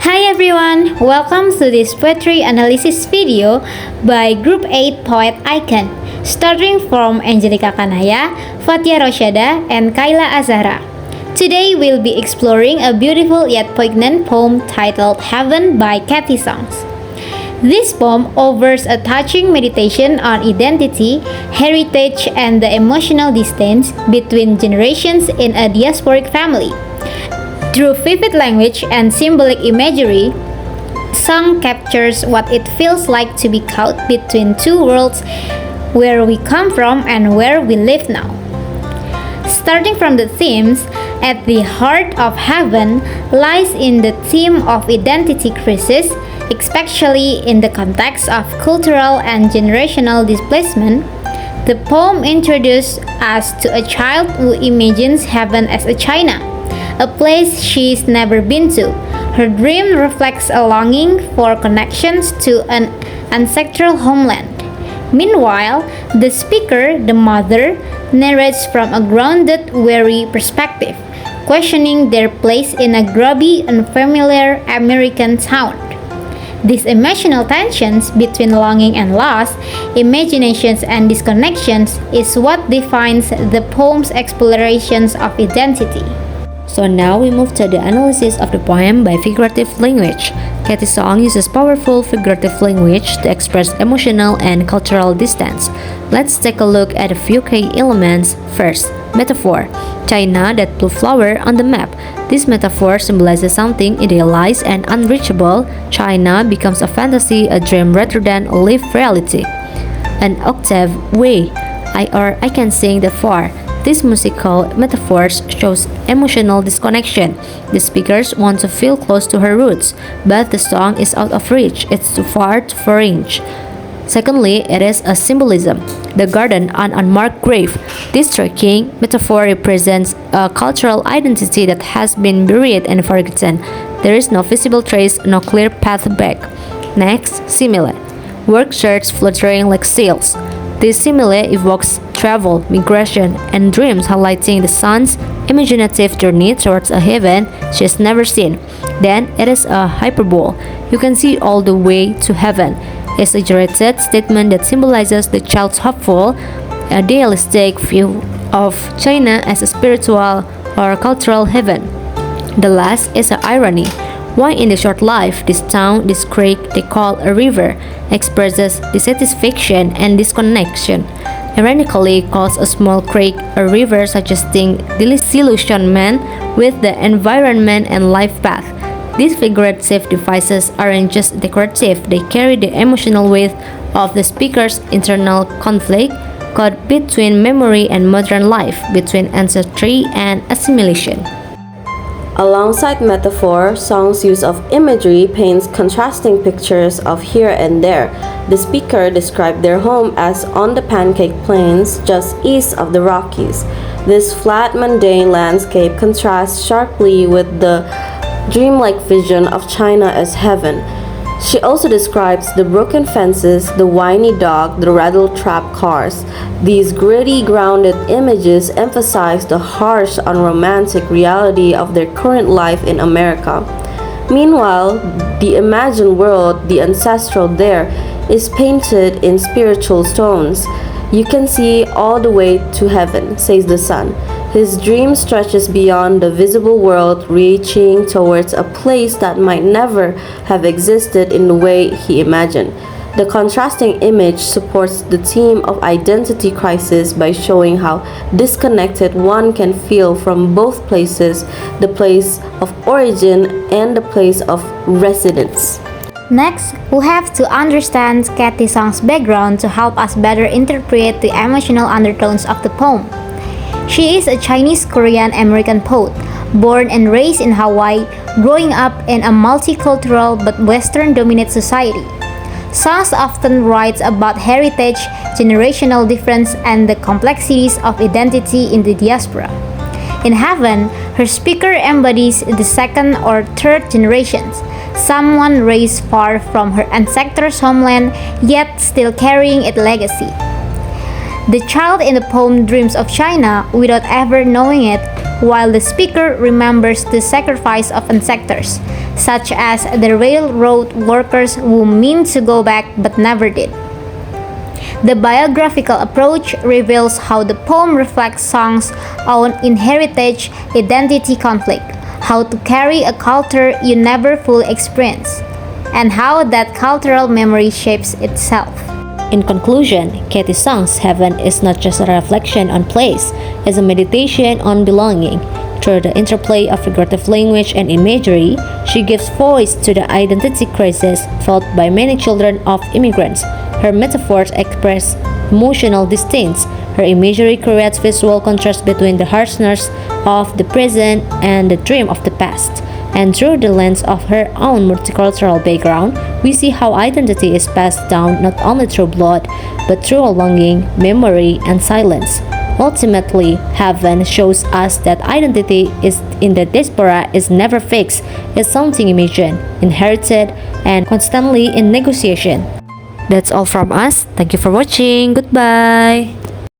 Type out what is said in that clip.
Hi everyone, welcome to this poetry analysis video by Group 8 Poet Icon, starting from Angelica Kanaya, Fathiya Rosyada, and Kayla Azhara. Today we'll be exploring a beautiful yet poignant poem titled Heaven by Cathy Songs. This poem offers a touching meditation on identity, heritage, and the emotional distance between generations in a diasporic family. Through vivid language and symbolic imagery, song captures what it feels like to be caught between two worlds, where we come from and where we live now. Starting from the themes, at the heart of heaven lies in the theme of identity crisis, especially in the context of cultural and generational displacement. The poem introduces us to a child who imagines heaven as a China, a place she's never been to. Her dream reflects a longing for connections to an ancestral homeland. Meanwhile, the speaker, the mother, narrates from a grounded, wary perspective, questioning their place in a grubby, unfamiliar American town. These emotional tensions between longing and loss, imaginations and disconnections is what defines the poem's explorations of identity. So now we move to the analysis of the poem by figurative language. Cathy's song uses powerful figurative language to express emotional and cultural distance. Let's take a look at a few key elements. First, metaphor. China, that blue flower on the map. This metaphor symbolizes something idealized and unreachable. China becomes a fantasy, a dream rather than a lived reality. An octave way. I can sing that far. This musical metaphors shows emotional disconnection. The speakers want to feel close to her roots, but the song is out of reach. It's too far for range. Secondly, it is a symbolism. The garden, an unmarked grave. This striking metaphor represents a cultural identity that has been buried and forgotten. There is no visible trace, no clear path back. Next, simile. Work shirts fluttering like sails. This simile evokes travel, migration, and dreams, highlighting the son's imaginative journey towards a heaven she has never seen. Then it is a hyperbole. You can see all the way to heaven. A exaggerated statement that symbolizes the child's hopeful, idealistic view of China as a spiritual or cultural heaven. The last is an irony. Why in the short life, this town, this creek they call a river, expresses dissatisfaction and disconnection. Ironically calls a small creek a river, suggesting disillusionment with the environment and life path. These figurative devices aren't just decorative, they carry the emotional weight of the speaker's internal conflict, caught between memory and modern life, between ancestry and assimilation. Alongside metaphor, song's use of imagery paints contrasting pictures of here and there. The speaker described their home as on the Pancake Plains just east of the Rockies. This flat, mundane landscape contrasts sharply with the dreamlike vision of China as heaven. She also describes the broken fences, the whiny dog, the rattle-trap cars. These gritty, grounded images emphasize the harsh, unromantic reality of their current life in America. Meanwhile, the imagined world, the ancestral there, is painted in spiritual tones. You can see all the way to heaven, says the son. His dream stretches beyond the visible world, reaching towards a place that might never have existed in the way he imagined. The contrasting image supports the theme of identity crisis by showing how disconnected one can feel from both places, the place of origin and the place of residence. Next, we have to understand Cathy Song's background to help us better interpret the emotional undertones of the poem. She is a Chinese-Korean American poet, born and raised in Hawaii, growing up in a multicultural but Western-dominated society. Songs often writes about heritage, generational difference, and the complexities of identity in the diaspora. In Heaven, her speaker embodies the second or third generations, someone raised far from her ancestor's homeland, yet still carrying its legacy. The child in the poem dreams of China without ever knowing it, while the speaker remembers the sacrifice of ancestors, such as the railroad workers who meant to go back but never did. The biographical approach reveals how the poem reflects songs' own inherited identity conflict, how to carry a culture you never fully experience, and how that cultural memory shapes itself. In conclusion, Cathy's song's Heaven is not just a reflection on place, it's a meditation on belonging. Through the interplay of figurative language and imagery, she gives voice to the identity crisis felt by many children of immigrants. Her metaphors express emotional distinct. Her imagery creates visual contrast between the harshness of the present and the dream of the past. And through the lens of her own multicultural background, we see how identity is passed down not only through blood, but through a longing, memory, and silence. Ultimately, Heaven shows us that identity is in the diaspora is never fixed, it's something imagined, inherited, and constantly in negotiation. That's all from us. Thank you for watching. Goodbye.